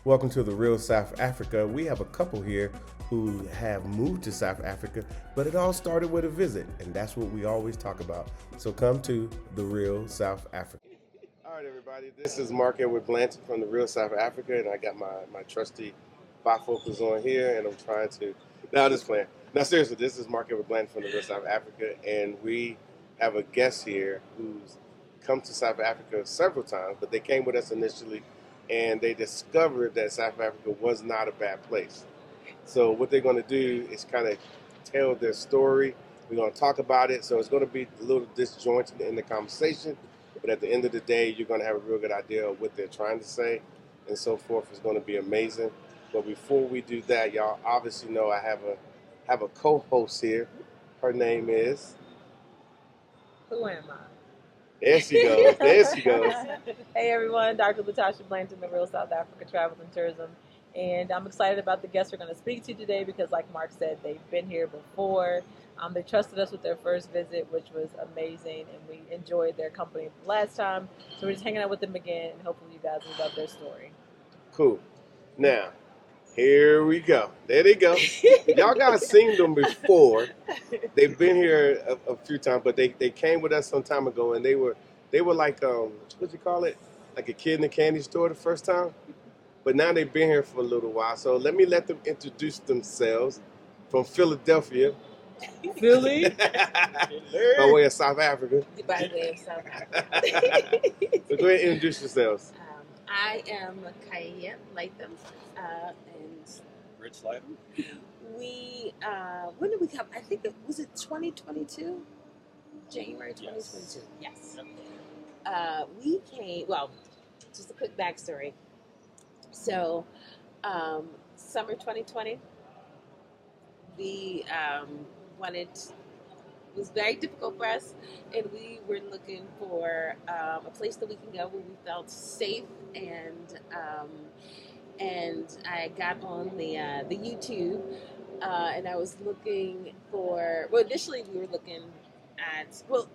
Welcome to the Real South Africa. We have a couple here who have moved to South Africa, but it all started with a visit, and that's what we always talk about. So come to the Real South Africa. All right, everybody. This is Mark Edward Blanton from the Real South Africa, and I got my trusty bifocals on here, and I'm trying to. Now, just playing. Now, seriously, this is Mark Edward Blanton from the Real South Africa, and we have a guest here who's come to South Africa several times, but they came with us initially, and they discovered that South Africa was not a bad place. So what they're going to do is kind of tell their story. We're going to talk about it. So it's going to be a little disjointed in the conversation, but at the end of the day, you're going to have a real good idea of what they're trying to say and so forth. It's going to be amazing. But before we do that, y'all obviously know I have a co-host here. Her name is. Who am I? There she goes. There she goes. Hey everyone, Dr. Latasha Blanton, the Real South Africa Travel and Tourism. And I'm excited about the guests we're going to speak to today because, like Mark said, they've been here before. They trusted us with their first visit, which was amazing, and we enjoyed their company last time. So we're just hanging out with them again, and hopefully you guys will love their story. Cool. Now, here we go. There they go. Y'all guys seen them before. They've been here a few times, but they came with us some time ago, and they were like what you call it, like a kid in a candy store the first time. But now they've been here for a little while, so let them introduce themselves from Philadelphia. Philly? By way of South Africa. By way of South Africa. So go ahead and introduce yourselves. I am Kaya Latham and Rich Latham. We, when did we come? I think was it 2022? January 2022. Yes. We came, well, just a quick backstory. So, summer 2020, we it was very difficult for us, and we were looking for a place that we can go where we felt safe, and I got on the YouTube, and I was looking for, well, initially we were looking at, well,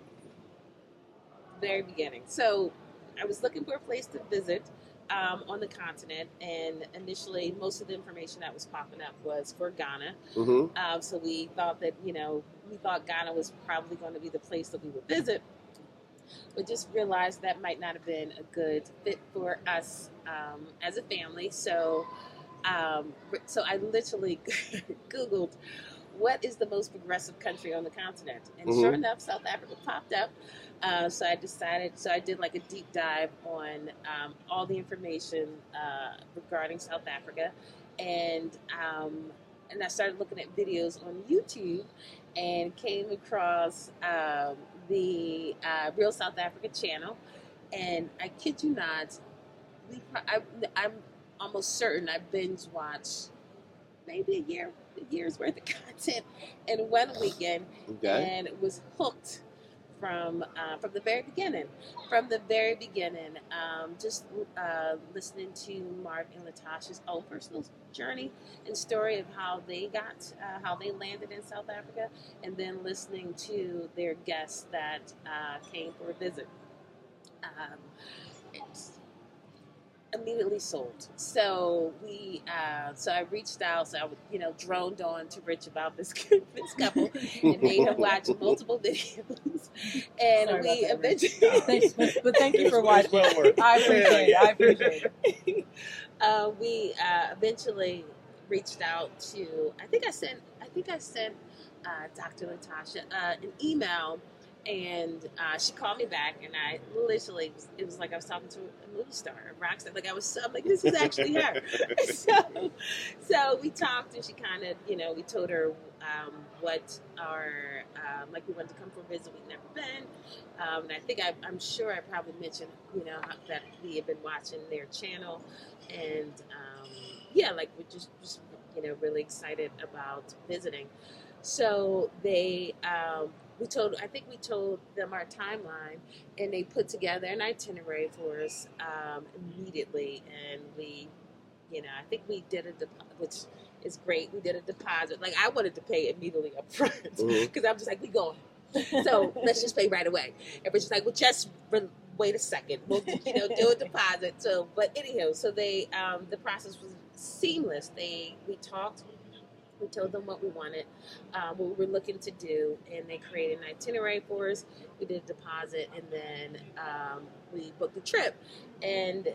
very beginning. So I was looking for a place to visit on the continent, and initially most of the information that was popping up was for Ghana. Mm-hmm. So we thought that, we thought Ghana was probably going to be the place that we would visit, but just realized that might not have been a good fit for us as a family. So I literally Googled, what is the most progressive country on the continent? And sure enough, South Africa popped up. So I did like a deep dive on all the information regarding South Africa. And I started looking at videos on YouTube and came across the Real South Africa channel. And I kid you not, I'm almost certain I binge watched maybe a year's worth of content in one weekend, and was hooked from the very beginning. Just listening to Mark and Latasha's own personal journey and story of how they landed in South Africa, and then listening to their guests that came for a visit. It's immediately sold. So I reached out. So I droned on to Rich about this couple, and made him watch multiple videos. And Sorry we about that, eventually, but thank you for watching. I appreciate it. We eventually reached out to. I think I sent Dr. Latasha an email. And she called me back, and I literally, it was like I was talking to a movie star, a rock star. I'm like, this is actually her. So we talked, and she kind of, we told her what our, like we wanted to come for a visit, we'd never been. And I'm sure I probably mentioned, that we had been watching their channel. And like we're just really excited about visiting. So they, we told them our timeline, and they put together an itinerary for us immediately. And we, I think we did which is great. We did a deposit. Like, I wanted to pay immediately up front because I'm just like, we going. So let's just pay right away. And we're just like, well, just wait a second, we'll do a deposit. So, but anyhow, so they the process was seamless. We talked. We told them what we wanted, what we were looking to do, and they created an itinerary for us. We did a deposit, and then we booked the trip. And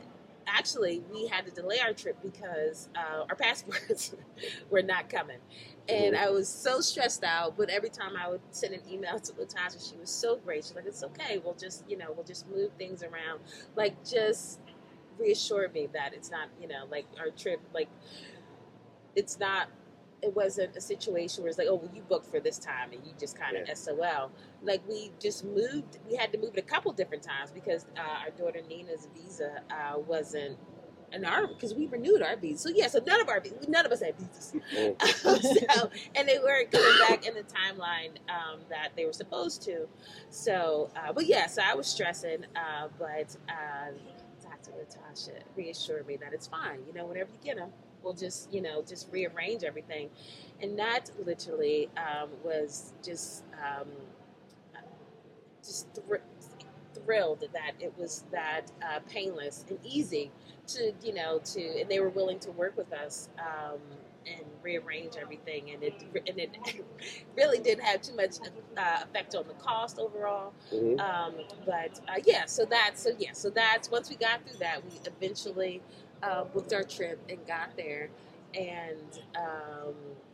actually, we had to delay our trip because our passports were not coming. And I was so stressed out. But every time I would send an email to Latasha, she was so great. She's like, "It's okay. We'll just move things around. Like, just reassure me that it's not, like our trip, like." It's not, it wasn't a situation where it's like, oh, well, you booked for this time and you just kind of SOL. Like, we had to move it a couple different times because our daughter Nina's visa wasn't because we renewed our visa. So yeah, so none of us had visas. And they weren't coming back in the timeline that they were supposed to. So, but yeah, so I was stressing, but Dr. Latasha reassured me that it's fine. Whenever you get them, we'll just rearrange everything. And that literally was just thrilled that it was that painless and easy and they were willing to work with us and rearrange everything, and it really didn't have too much effect on the cost overall. But yeah, so that's once we got through that, we eventually booked our trip and got there. And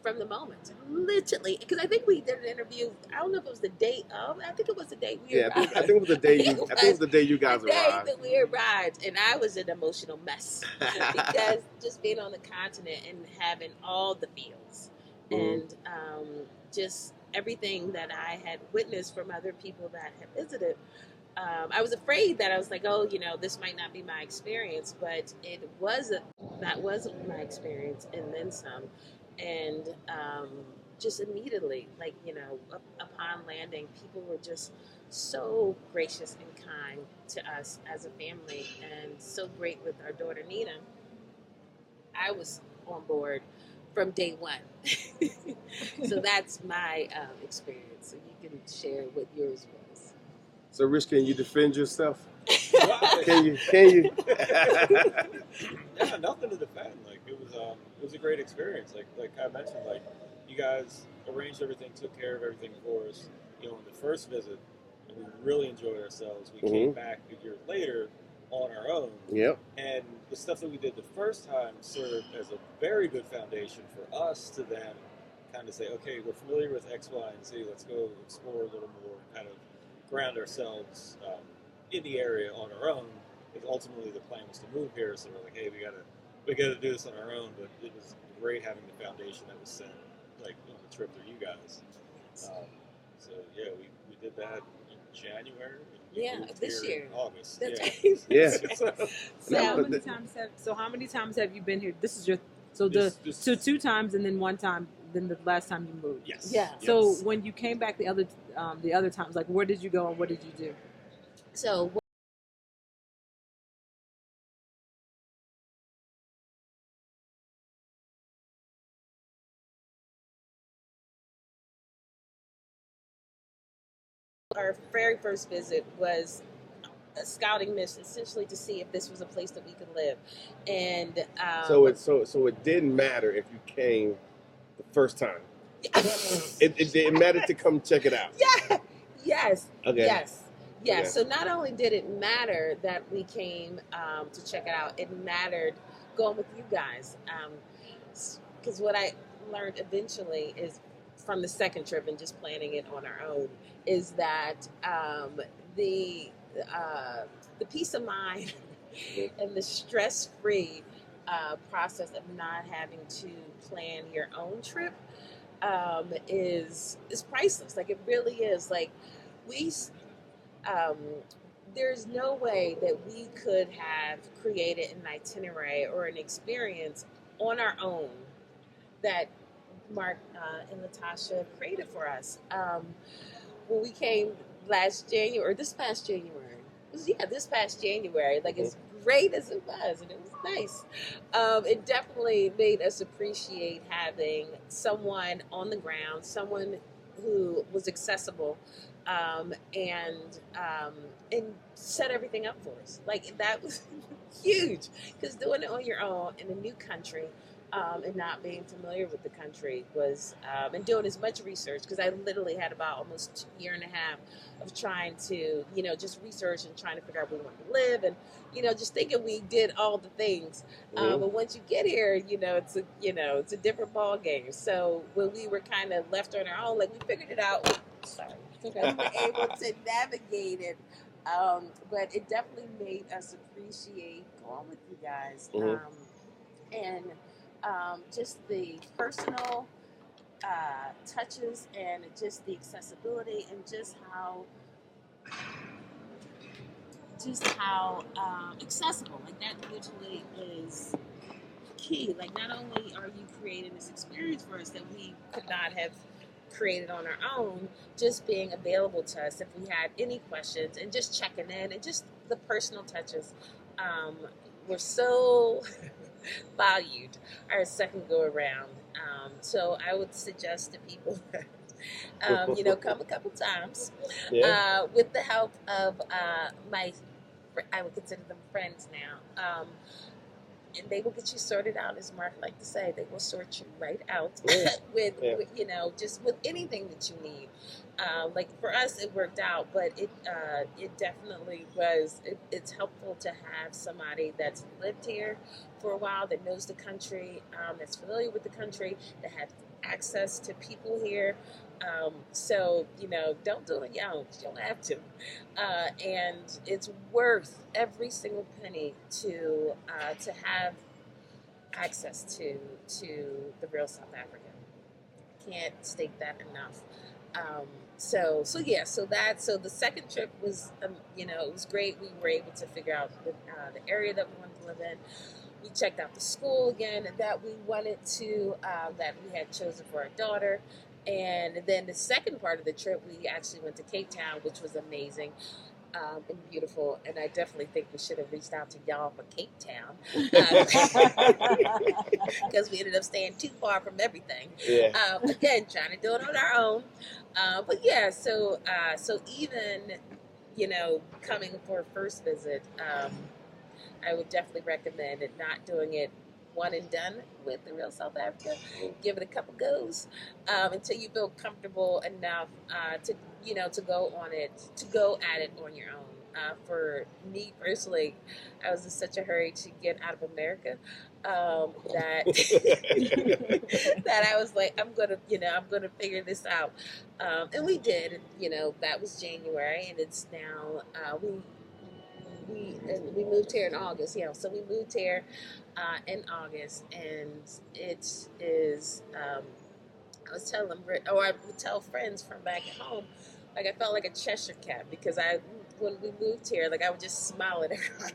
from the moment, literally, because I think we did an interview. I don't know if it was the date of. I think it was the day we arrived. I think it was the day you. I think it was the day you guys the day arrived. that we arrived, and I was an emotional mess because just being on the continent and having all the feels and just everything that I had witnessed from other people that had visited. I was afraid that I was like, oh, this might not be my experience, but that was my experience and then some. And just immediately, like, upon landing, people were just so gracious and kind to us as a family and so great with our daughter Nina. I was on board from day one. So that's my experience. So you can share what yours was. So, Rich, can you defend yourself? Can you? Yeah, nothing to defend. Like, it was a great experience. Like I mentioned, like, you guys arranged everything, took care of everything for us. In the first visit, and we really enjoyed ourselves. We came back a year later on our own. Yep. And the stuff that we did the first time served as a very good foundation for us to then kind of say, okay, we're familiar with X, Y, and Z. Let's go explore a little more, kind of ground ourselves in the area on our own. Because ultimately the plan was to move here, so we're like, hey, we gotta do this on our own. But it was great having the foundation that was set, like on the trip through you guys. So yeah, we did that in January. This year, August. Yeah. How many times have you been here? This is your two times, and then one time, then the last time you moved. Yes. Yeah. So when you came back the other times, like, where did you go and what did you do? So our very first visit was a scouting mission, essentially to see if this was a place that we could live. And so it didn't matter if you came the first time. It mattered to come check it out. Yeah. Yes. Okay. Yes. Yeah. Okay. So not only did it matter that we came to check it out, it mattered going with you guys. Because what I learned eventually is from the second trip and just planning it on our own is that the peace of mind and the stress-free process of not having to plan your own trip is priceless. Like, it really is. Like, there's no way that we could have created an itinerary or an experience on our own that Mark and Latasha created for us. When we came this past January, like, as great as it was, and it was nice, it definitely made us appreciate having someone on the ground, someone who was accessible And set everything up for us. Like that was huge because doing it on your own in a new country. And not being familiar with the country was, and doing as much research because I literally had about almost a year and a half of trying to, just research and trying to figure out where we wanted to live, and just thinking we did all the things. But once you get here, it's a different ball game. So when we were kind of left on our own, like we figured it out. Sorry, we were able to navigate it. But it definitely made us appreciate going with you guys. And just the personal touches and just the accessibility and just how accessible, like that usually is key. Like not only are you creating this experience for us that we could not have created on our own, just being available to us if we had any questions and just checking in and just the personal touches were so valued our second go around. So I would suggest to people come a couple times with the help of I would consider them friends now. And they will get you sorted out, as Mark liked to say. They will sort you right out with just with anything that you need. Like for us, it worked out, but it definitely was. It's helpful to have somebody that's lived here for a while, that knows the country, that's familiar with the country, that has access to people here. So don't do it young. You don't have to, and it's worth every single penny to have access to the real South Africa. Can't state that enough. So the second trip was it was great. We were able to figure out the area that we wanted to live in. We checked out the school again that we wanted to that we had chosen for our daughter. And then the second part of the trip, we actually went to Cape Town, which was amazing and beautiful. And I definitely think we should have reached out to y'all for Cape Town because we ended up staying too far from everything. Yeah. Again, trying to do it on our own. But yeah, so even coming for a first visit, I would definitely recommend it, not doing it one and done with the real South Africa. Give it a couple goes until you feel comfortable enough to go at it on your own. For me personally, I was in such a hurry to get out of America that that I was like, I'm gonna figure this out, and we did. That was January, and it's now we moved here in August. Yeah, so we moved here in August, and it is. I would tell friends from back at home, like I felt like a Cheshire cat because when we moved here, like I would just smile at everyone,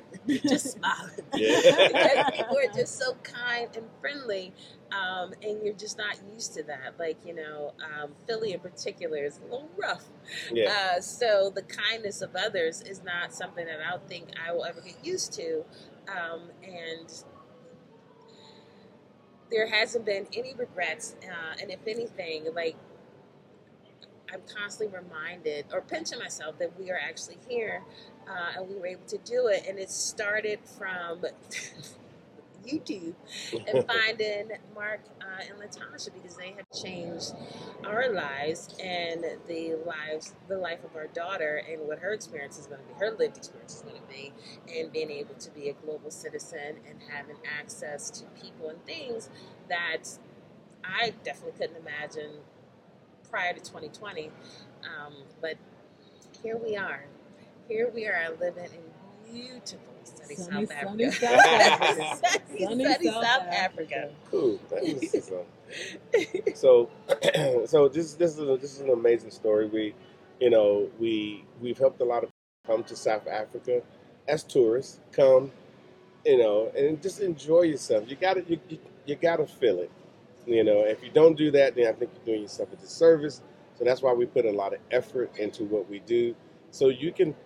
just smiling, because people are just so kind and friendly, and you're just not used to that. Like Philly in particular is a little rough. Yeah. So the kindness of others is not something that I don't think I will ever get used to, and there hasn't been any regrets, and if anything, like I'm constantly reminded or pinching myself that we are actually here, and we were able to do it. And it started from YouTube and finding Mark and Latasha because they have changed our lives and the life of our daughter and what her experience is going to be, her lived experience is going to be, and being able to be a global citizen and having access to people and things that I definitely couldn't imagine prior to 2020, but here we are. Here we are living in beautiful sunny South Africa. Sunny South Africa. Cool. So, so this is an amazing story. We've helped a lot of people come to South Africa as tourists. Come, and just enjoy yourself. You gotta feel it. If you don't do that, then I think you're doing yourself a disservice. So that's why we put a lot of effort into what we do, so you can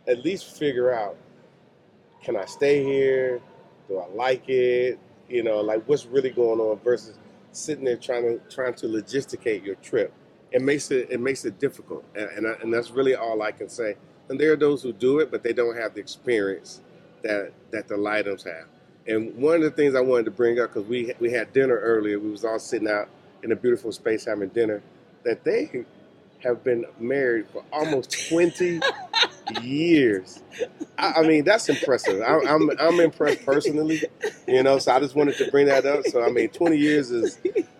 at least figure out, can I stay here? Do I like it? Like what's really going on versus sitting there trying to logisticate your trip it difficult, and that's really all I can say. And there are those who do it, but they don't have the experience that the Lightums have. And one of the things I wanted to bring up, because we had dinner earlier, we was all sitting out in a beautiful space having dinner, that they have been married for almost 20 years. I mean, that's impressive. I'm impressed personally, So I just wanted to bring that up. So I mean, 20 years is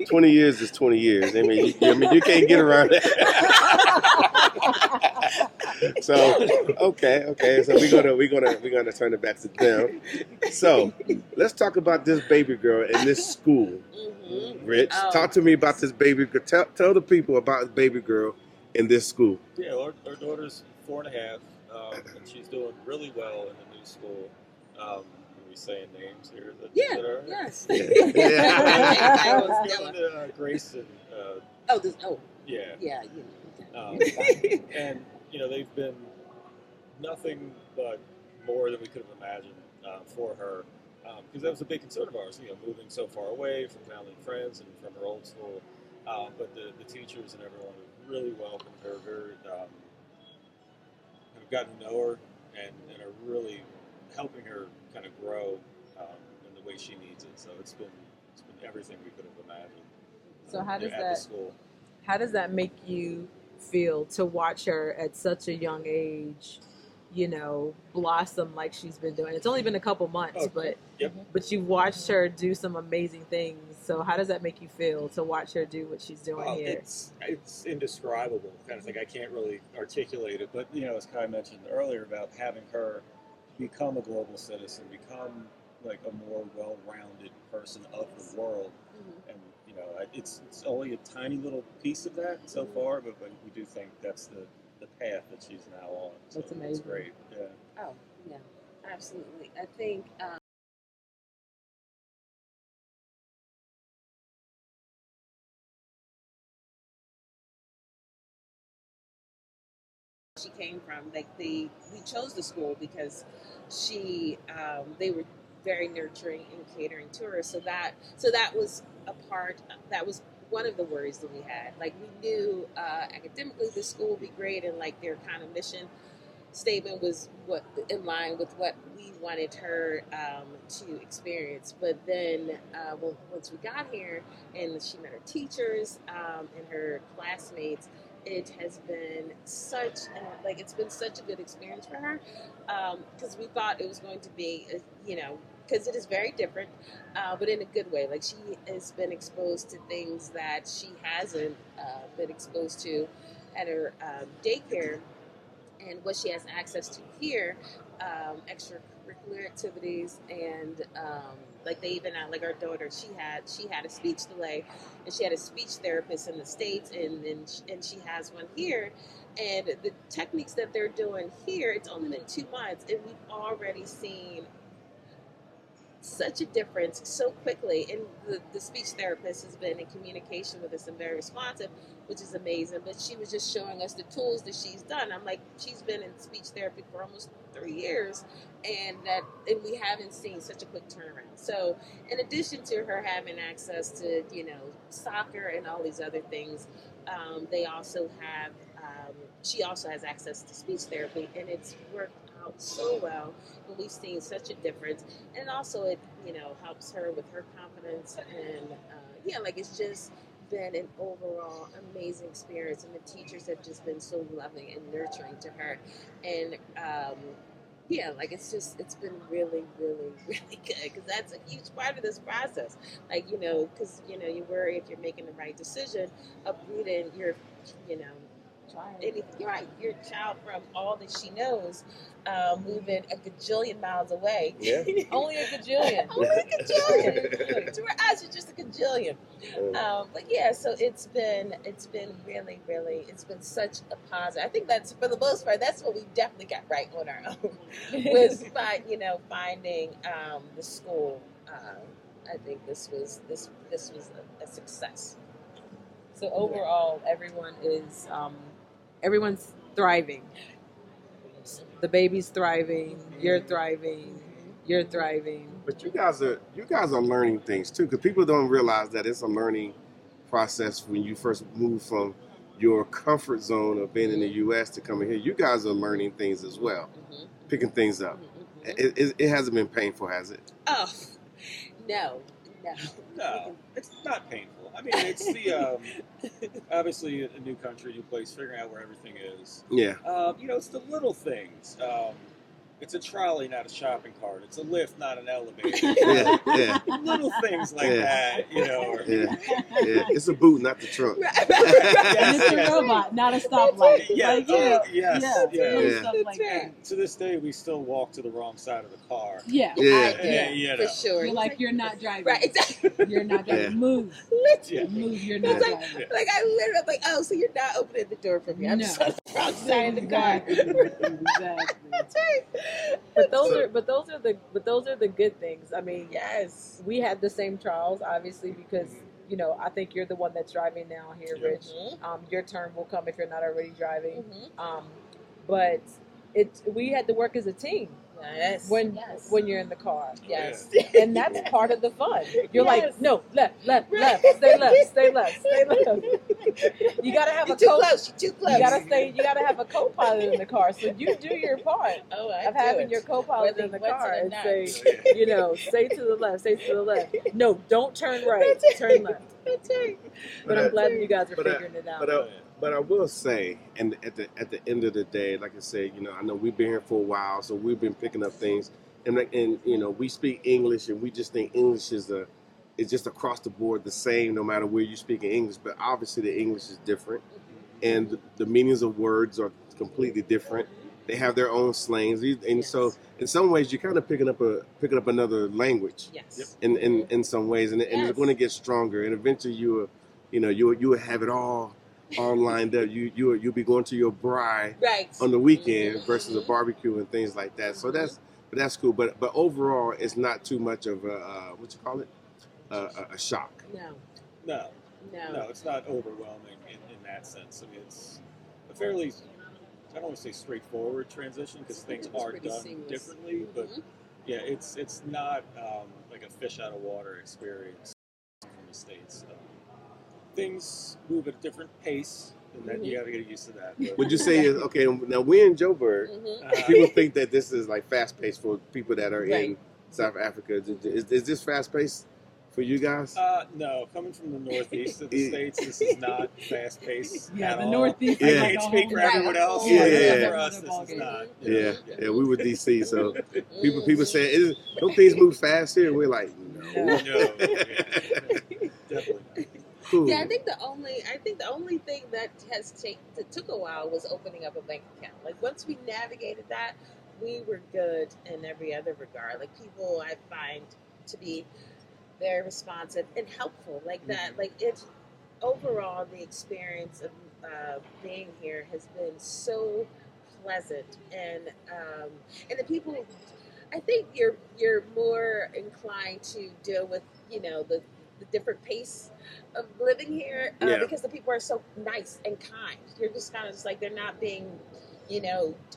20 years is 20 years. You can't get around that. So okay. So we're gonna turn it back to them. So let's talk about this baby girl in this school. Mm-hmm. Rich, talk to me about this baby girl. Tell the people about the baby girl in this school. Yeah, our daughter's 4.5, and she's doing really well in the new school. Are we saying names here? Yeah, that are, yes. Going to Grace and yeah. Yeah, And they've been nothing but more than we could have imagined for her, because that was a big concern of ours. Moving so far away from family and friends and from her old school. But the teachers and everyone have really welcomed her. Have gotten to know her and are really helping her kind of grow in the way she needs it. So it's been everything we could have imagined. So how does at that the school. how does that make you feel to watch her at such a young age, blossom like she's been doing? It's only been a couple months, but Yep. but you've watched her do some amazing things. So how does that make you feel to watch her do what she's doing here? It's indescribable kind of thing. I can't really articulate it, but as Kai mentioned earlier about having her become a global citizen, become like a more well-rounded person of the world, and it's only a tiny little piece of that so far, but we do think that's the path that she's now on. So That's amazing. It's great. Yeah. Oh, yeah, absolutely. I think she came from. We chose the school because they were very nurturing and catering to her. So that was a part. That was one of the worries that we had. Like, we knew academically the school would be great, and like their kind of mission statement was what in line with what we wanted her to experience. But then once we got here and she met her teachers and her classmates, it has been it's been such a good experience for her, because we thought it was going to be because it is very different, but in a good way. Like, she has been exposed to things that she hasn't been exposed to at her daycare, and what she has access to here, extracurricular activities, and like they even like our daughter, she had a speech delay, and she had a speech therapist in the States, and she has one here, and the techniques that they're doing here, it's only been 2 months, and we've already seen such a difference so quickly. And the speech therapist has been in communication with us and very responsive, which is amazing. But she was just showing us the tools that she's done. I'm like, she's been in speech therapy for almost 3 years, and we haven't seen such a quick turnaround. So in addition to her having access to soccer and all these other things, they also have she also has access to speech therapy, and it's worked out so well, and we've seen such a difference. And also it helps her with her confidence, and it's just been an overall amazing experience, and the teachers have just been so loving and nurturing to her, and it's been really, really, really good, because that's a huge part of this process. Like, because you worry if you're making the right decision, uprooting your your child from all that she knows, moving a gajillion miles away. Yeah. Only a gajillion. Only a gajillion. To her eyes, it's just a gajillion. But yeah, so it's been really, really, it's been such a positive. I think that's, for the most part, that's what we definitely got right on our own. Was finding the school. I think this was a success. So overall, everyone's thriving. The baby's thriving. You're thriving. You're thriving. But you guys are learning things too, because people don't realize that it's a learning process when you first move from your comfort zone of being in the U.S. to come in here, you guys are learning things as well, picking things up. It hasn't been painful, has it? Oh, no. No, it's not painful. I mean, it's the obviously a new country, new place, figuring out where everything is. Yeah. It's the little things. It's a trolley, not a shopping cart. It's a lift, not an elevator. Yeah. Little things like that, Or, Yeah. It's a boot, not the trunk. And it's a robot, not a stoplight. Yeah. Like, little stuff like that. To this day, we still walk to the wrong side of the car. Yeah. For sure. You're like, you're not driving. Right, exactly. You're not driving. Yeah. Move. Yeah. Move, you're not It's driving. like I literally I'm like, oh, so you're not opening the door for me. I'm just on the wrong side of the car. Exactly. That's right. But those are the good things. I mean, Yes. we had the same trials, obviously, because I think you're the one that's driving now here, Rich. Your turn will come if you're not already driving. But we had to work as a team. Yes. When you're in the car. Yes. And that's part of the fun. You're like, no, left, stay left. You gotta have You're a too close. You're too close. You gotta have a co-pilot in the car, so you do your part of having your co-pilot in the car and say, stay to the left, stay to the left. No, don't turn right, turn left. That's right. But I'm glad you guys are figuring it out. But I will say, and at the end of the day, like I said, I know we've been here for a while, so we've been picking up things, and we speak English, and we just think English is just across the board the same, no matter where you speak in English. But obviously, the English is different, and the meanings of words are completely different. They have their own slangs, and so in some ways, you're kind of picking up another language. Yes. In some ways, and it's going to get stronger, and eventually you will have it all lined up. You'll be going to your bride on the weekend versus a barbecue and things like that. So that's cool. But overall, it's not too much of a what you call it, a shock. No, it's not overwhelming in that sense. I mean, it's a fairly, I don't want to say straightforward transition because things are done seamless. differently, but yeah, it's not like a fish out of water experience from the States. Things move at a different pace, and that you got to get used to that. But, Would you say okay? Now we're in Joburg. People think that this is like fast paced for people that are in South Africa. Is this fast paced for you guys? No, coming from the northeast of the States, this is not fast paced. Yeah, the all. northeast. I can't speak for everyone else. Yeah. For us, this is not. Yeah, we were DC, so people say, don't things move fast here? We're like, no. Definitely not. Cool. Yeah, I think the only thing that took a while was opening up a bank account. Like once we navigated that, we were good in every other regard. Like people I find to be very responsive and helpful like that. Like it's overall the experience of being here has been so pleasant and the people. I think you're more inclined to deal with the different pace of living here because the people are so nice and kind. You're just kind of just like they're not being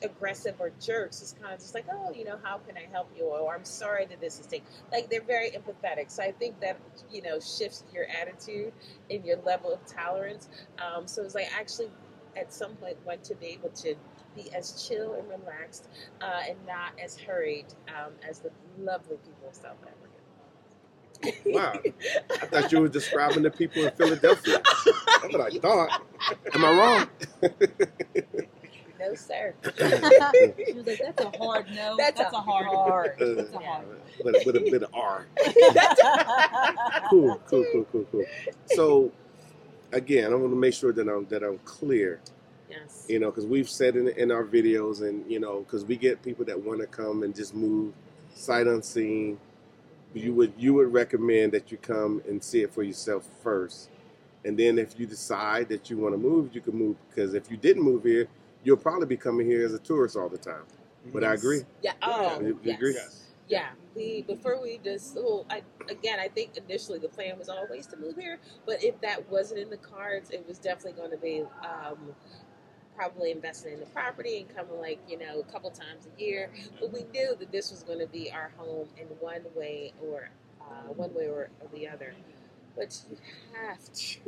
aggressive or jerks. It's kind of just like, oh, how can I help you? Or I'm sorry that this is taking. Like they're very empathetic. So I think that shifts your attitude and your level of tolerance. So it's like actually at some point want to be able to be as chill and relaxed and not as hurried as the lovely people of South Africa. Wow, I thought you were describing the people in Philadelphia. That's what I thought. Am I wrong? No, sir. She was like, that's a hard no. That's a hard. That's a hard. With a bit of R. Cool. So, again, I want to make sure that I'm clear. Yes. Because we've said in our videos, and because we get people that want to come and just move sight unseen. You would recommend that you come and see it for yourself first, and then if you decide that you want to move, you can move. Because if you didn't move here, you'll probably be coming here as a tourist all the time. But I agree. Yeah. Oh, you agree? Yes. Yeah. Before we just I think initially the plan was always to move here, but if that wasn't in the cards, it was definitely going to be probably investing in the property and coming a couple times a year. But we knew that this was going to be our home in one way or the other. but you have to.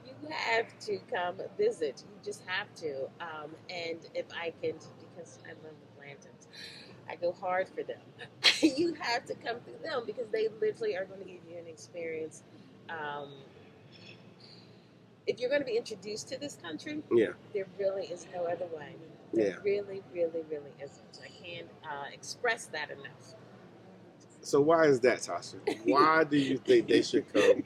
You have to come visit. You just have to. And if I can, because I love the Blantons, I go hard for them. You have to come through them because they literally are going to give you an experience. Um, if you're going to be introduced to this country, Yeah. there really is no other way. There really, really, really isn't. I can't express that enough. So why is that, Tasha? Why do you think they should come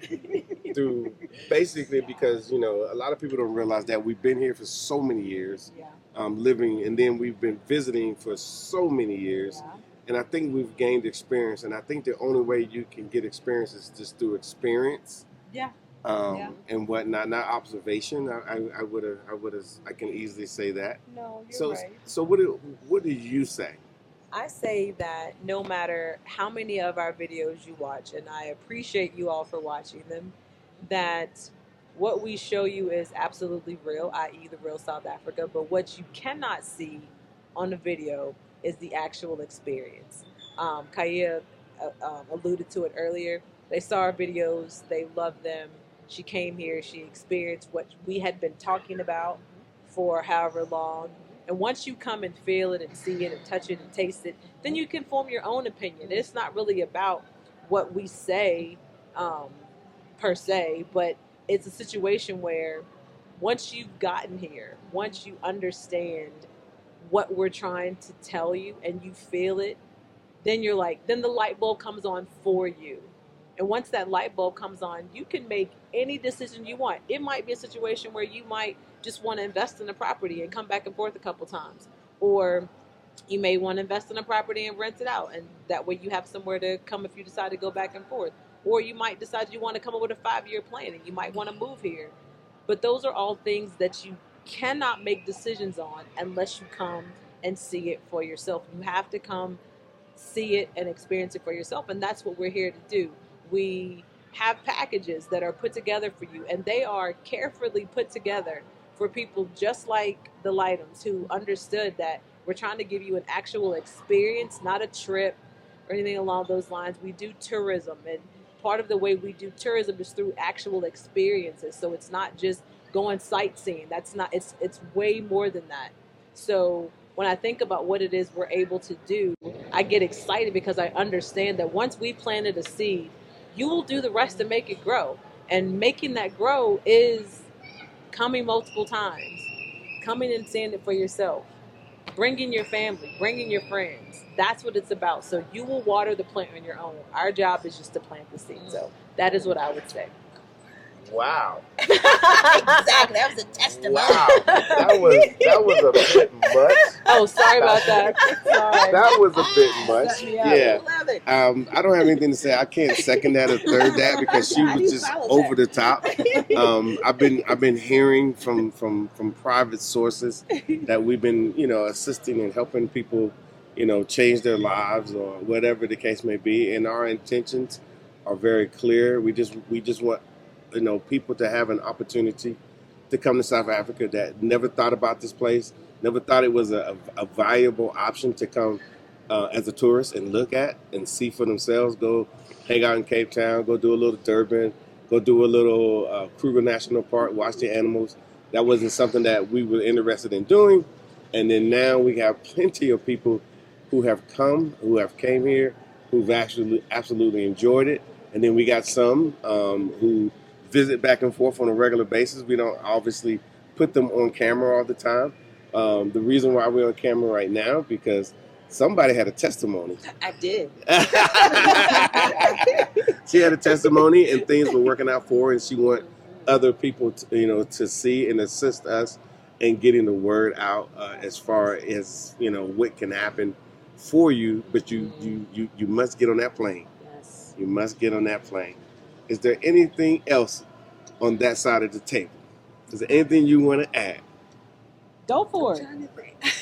through? Basically, because a lot of people don't realize that we've been here for so many years, living, and then we've been visiting for so many years, and I think we've gained experience. And I think the only way you can get experience is just through experience. And whatnot, not observation. I can easily say that. No, you're right. So what do you say? I say that no matter how many of our videos you watch, and I appreciate you all for watching them, that what we show you is absolutely real, i.e. the real South Africa, but what you cannot see on the video is the actual experience. Kaya alluded to it earlier. They saw our videos, they loved them. She came here, she experienced what we had been talking about for however long. And once you come and feel it and see it and touch it and taste it, then you can form your own opinion. It's not really about what we say per se, but it's a situation where once you've gotten here, once you understand what we're trying to tell you and you feel it, then you're like, then the light bulb comes on for you. And once that light bulb comes on, you can make any decision you want. It might be a situation where you might just want to invest in a property and come back and forth a couple times. Or you may want to invest in a property and rent it out. And that way you have somewhere to come if you decide to go back and forth. Or you might decide you want to come up with a 5-year plan and you might want to move here. But those are all things that you cannot make decisions on unless you come and see it for yourself. You have to come see it and experience it for yourself. And that's what we're here to do. We have packages that are put together for you, and they are carefully put together for people just like the Lightums who understood that we're trying to give you an actual experience, not a trip or anything along those lines. We do tourism, and part of the way we do tourism is through actual experiences. So it's not just going sightseeing. That's not, it's way more than that. So when I think about what it is we're able to do, I get excited because I understand that once we planted a seed, you will do the rest to make it grow. And making that grow is coming multiple times, coming and seeing it for yourself, bringing your family, bringing your friends. That's what it's about. So you will water the plant on your own. Our job is just to plant the seed. So that is what I would say. Wow. Exactly. That was a testimony. Wow. That was a bit much. Oh, sorry about that. Sorry. That was a bit much. Yeah. Love it. I don't have anything to say. I can't second that or third that because she was just over the top. I've been hearing from private sources that we've been assisting and helping people change their lives or whatever the case may be, and our intentions are very clear. We just want people to have an opportunity to come to South Africa that never thought about this place, never thought it was a viable option to come as a tourist and look at and see for themselves. Go hang out in Cape Town, go do a little Durban, go do a little Kruger National Park, watch the animals. That wasn't something that we were interested in doing. And then now we have plenty of people who have came here, who've actually absolutely enjoyed it. And then we got some who visit back and forth on a regular basis. We don't obviously put them on camera all the time. The reason why we're on camera right now, because somebody had a testimony. I did. She had a testimony and things were working out for her, and she want other people to see and assist us in getting the word out as far as what can happen for you. But you must get on that plane. Yes. You must get on that plane. Is there anything else on that side of the table? Is there anything you want to add? Go for it.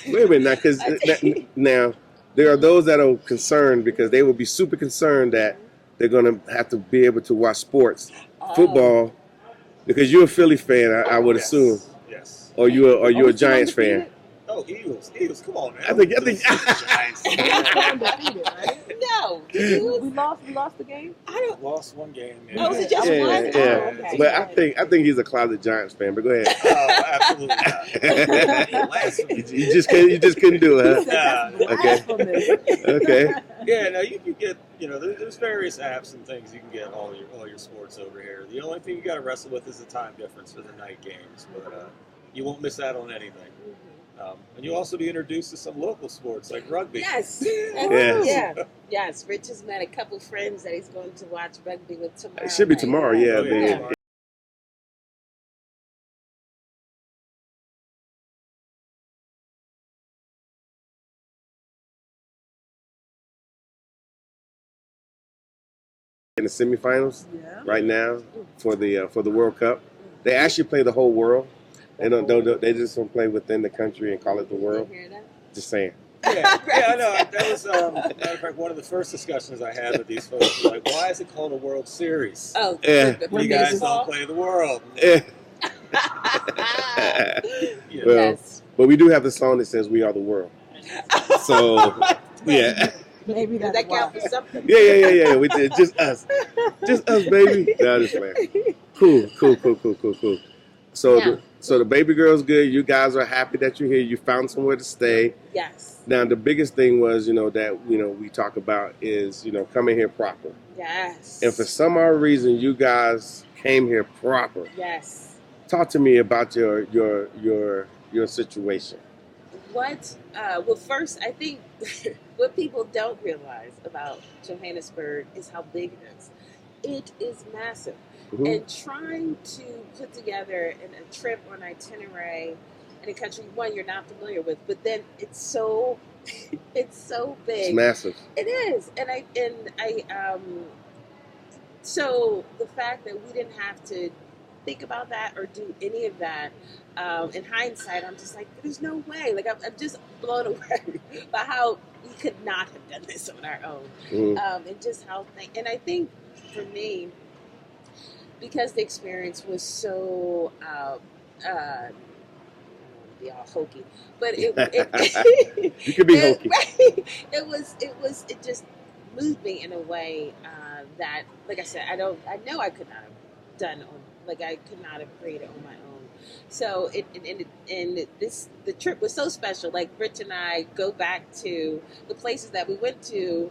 Wait a minute now, because now there are those that are concerned because they will be super concerned that they're going to have to be able to watch sports, football, because you're a Philly fan, I would assume. Yes. Or you're a Giants fan. Oh, Eagles, come on, man. I think No, No, did you We lose? lost the game. I don't. Lost one game. We Oh, was it did. I just was Yeah, one? watching. yeah. Oh, okay. But Yeah. I think he's a closet Giants fan. But go ahead. Oh, absolutely not. Blasphemy. You just couldn't do He it, said that's huh? Okay. blasphemous. Okay. Yeah, no, you can get, there's various apps and things you can get all your sports over here. The only thing you got to wrestle with is the time difference for the night games, but you won't miss out on anything. And you'll also be introduced to some local sports like rugby. Yes. Yes. Yeah. Yes. Rich has met a couple friends that he's going to watch rugby with tomorrow. It should be night. tomorrow. Yeah. Oh, yeah, the- tomorrow. in the semifinals Yeah. right now for the World Cup. They actually play the whole world. They don't they just don't play within the country and call it the You world. hear that? Just saying. Yeah, I know. That was, matter of fact, one of the first discussions I had with these folks. Like, why is it called a World Series? Oh, Yeah. for You guys baseball? don't play the world. Eh. Yeah. Well, Yes. but we do have the song that says "We Are the World." So yeah, Maybe Does that's that count why. for something? yeah. We did just us, baby. No, just playing. Cool. So Yeah. so the baby girl's good. You guys are happy that you're here. You found somewhere to stay. Yes. Now the biggest thing was, that we talk about is, coming here proper. Yes. And for some odd reason, you guys came here proper. Yes. Talk to me about your situation. What? Well, first, I think what people don't realize about Johannesburg is how big it is. It is massive. Mhm. And trying to put together a trip or an itinerary in a country one you're not familiar with, but then it's so it's so It's big. massive. It is, and so the fact that we didn't have to think about that or do any of that, in hindsight, I'm just like, there's no way. Like I'm just blown away by how we could not have done this on our own, and just how and I think for me, because the experience was so. I don't want to be all hokey, but You could be hokey. it just moved me in a way that, like I said, I know I could not have done on, like I could not have created on my own. So the trip was so special. Like Rich and I go back to the places that we went to.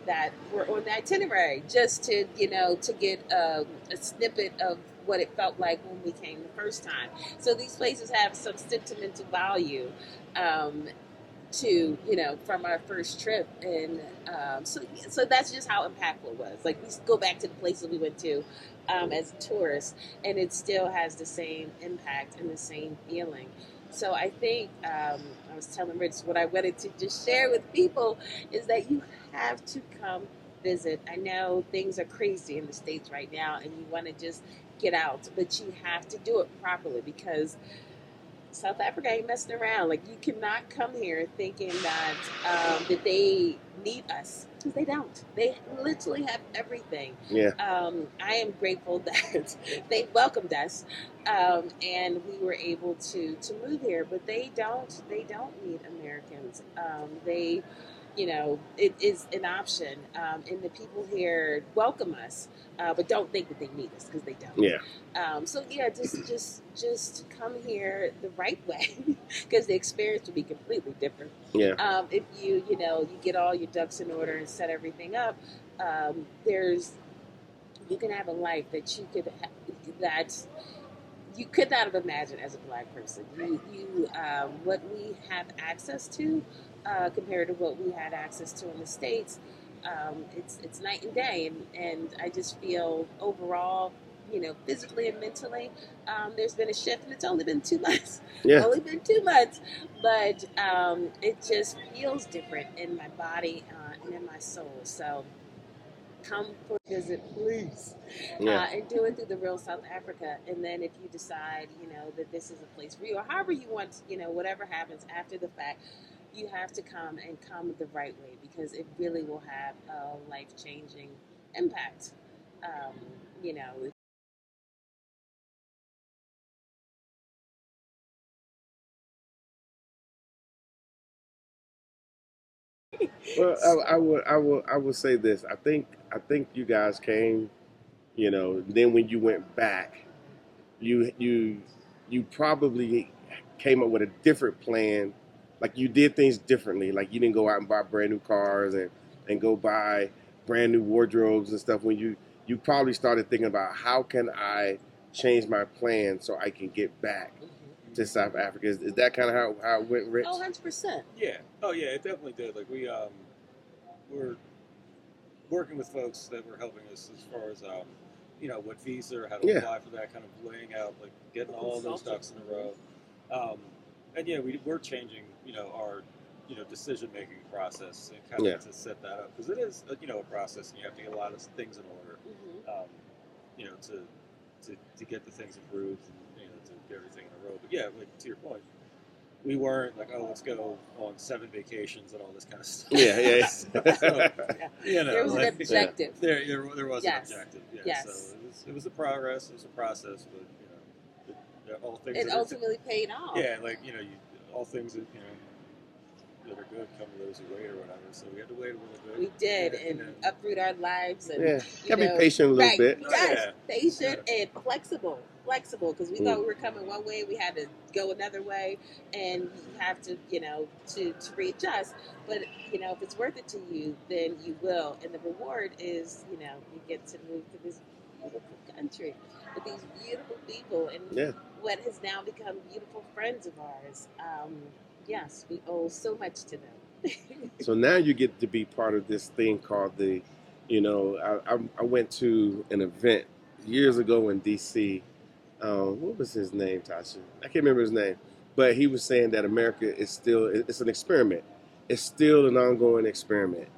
That were on the itinerary, just to to get a snippet of what it felt like when we came the first time. So these places have some sentimental value, um, to from our first trip, and so that's just how impactful it was. Like we go back to the places we went to as tourists, and it still has the same impact and the same feeling. So I think I was telling Rich, what I wanted to just share with people is that you have to come visit. I know things are crazy in the States right now, and you want to just get out, but you have to do it properly, because South Africa ain't messing around. Like you cannot come here thinking that they need us, because they don't. They literally have everything. Yeah. I am grateful that they welcomed us, and we were able to move here. But they don't. They don't need Americans. It is an option, and the people here welcome us, but don't think that they need us, because they don't. Yeah. So yeah, just come here the right way, because the experience will be completely different. Yeah. If you get all your ducks in order and set everything up, you can have a life that you could not have imagined as a Black person. What we have access to, compared to what we had access to in the States, it's night and day, and I just feel overall, physically and mentally, there's been a shift, and it's only been 2 months. Yeah. Only been 2 months, but it just feels different in my body, and in my soul. So come for a visit, please, and do it through the Real South Africa. And then if you decide, that this is a place for you, or however you want, whatever happens after the fact, you have to come and come the right way, because it really will have a life-changing impact. Um, you know, Well, So, I would say this. I think you guys came. Then when you went back, you you you probably came up with a different plan. Like you did things differently. Like you didn't go out and buy brand new cars and go buy brand new wardrobes and stuff. When you probably started thinking about how can I change my plan so I can get back to South Africa. Is that kind of how it went, Rich? oh, 100%. Yeah. Oh, yeah. It definitely did. Like we were working with folks that were helping us as far as what visa or how to Yeah. apply for that, kind of laying out, like getting all those ducks in a row. And yeah, we're changing our decision making process and kind of to set that up because it is a process and you have to get a lot of things in order. To get the things approved and to get everything in a row. But yeah, like, to your point, we weren't like, oh, let's go on 7 vacations and all this kind of stuff. Yeah, yeah. So, There was an objective. There was Yes. an objective. Yeah. Yes. So it was a progress. It was a process, but all things. It ultimately paid off. Yeah, like all things that that are good come to those who wait or whatever. So we had to wait a little bit. We did, and uproot our lives. And, Yeah, gotta be patient a little bit. Yes, patient and flexible, because we thought we were coming one way, we had to go another way, and you have to, to readjust. But if it's worth it to you, then you will, and the reward is, you get to move to this beautiful country with these beautiful people, and what has now become beautiful friends of ours. Yes, we owe so much to them. So now you get to be part of this thing called I went to an event years ago in D.C. What was his name, Tasha? I can't remember his name, but he was saying that America is it's an experiment. It's still an ongoing experiment,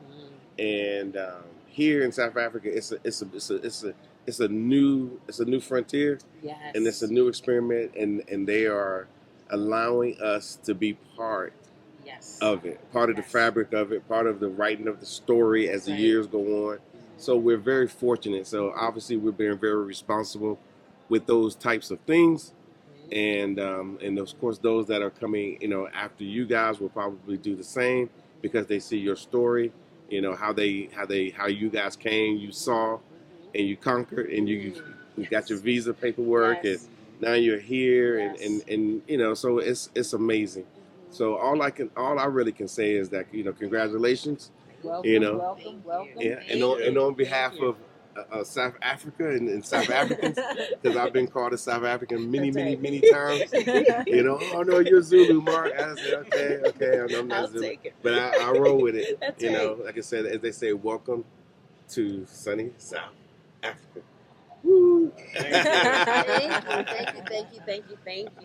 and here in South Africa, it's a new frontier, and it's a new experiment, and they are allowing us to be part of it, part of the fabric of it, part of the writing of the story as the years go on. So we're very fortunate. So obviously we're being very responsible with those types of things, and of course those that are coming, after you guys will probably do the same because they see your story, how you guys came, you saw, and you conquered, and you got your visa paperwork and now you're here, and so it's amazing. So all I really can say is that congratulations, Welcome. yeah, and on behalf of South Africa and South Africans, because I've been called a South African many times. Oh no, you're Zulu, Mark. I said okay, I'm not Zulu, but I roll with it. Like I said, as they say, welcome to sunny South Africa. Woo. Thank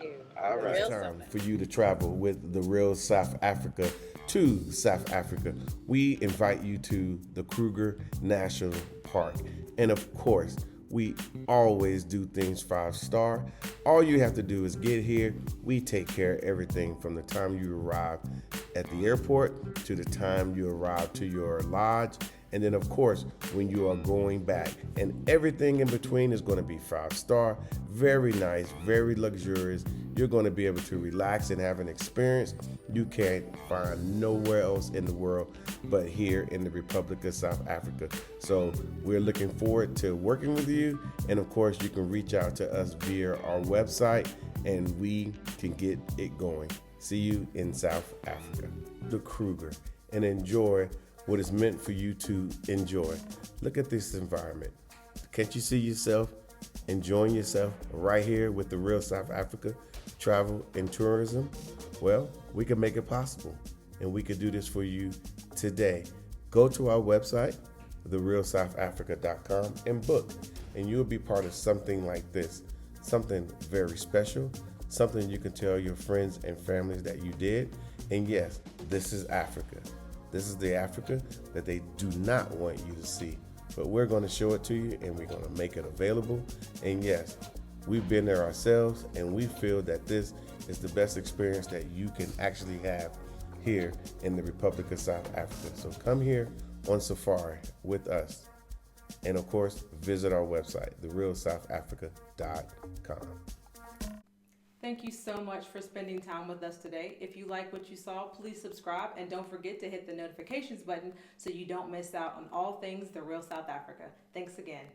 you. All right. It's time for you to travel with the Real South Africa to South Africa. We invite you to the Kruger National Park. And of course, we always do things 5-star. All you have to do is get here. We take care of everything from the time you arrive at the airport to the time you arrive to your lodge. And then, of course, when you are going back, and everything in between is going to be 5-star, very nice, very luxurious. You're going to be able to relax and have an experience you can't find nowhere else in the world but here in the Republic of South Africa. So we're looking forward to working with you. And of course, you can reach out to us via our website and we can get it going. See you in South Africa, the Kruger, and enjoy what is meant for you to enjoy. Look at this environment. Can't you see yourself enjoying yourself right here with the Real South Africa Travel and Tourism? Well, we can make it possible, and we can do this for you today. Go to our website, therealsouthafrica.com, and book, and you'll be part of something like this, something very special, something you can tell your friends and families that you did. And yes, this is Africa. This is the Africa that they do not want you to see. But we're going to show it to you, and we're going to make it available. And yes, we've been there ourselves, and we feel that this is the best experience that you can actually have here in the Republic of South Africa. So come here on safari with us. And of course, visit our website, therealsouthafrica.com. Thank you so much for spending time with us today. If you like what you saw, please subscribe and don't forget to hit the notifications button so you don't miss out on all things the real South Africa. Thanks again.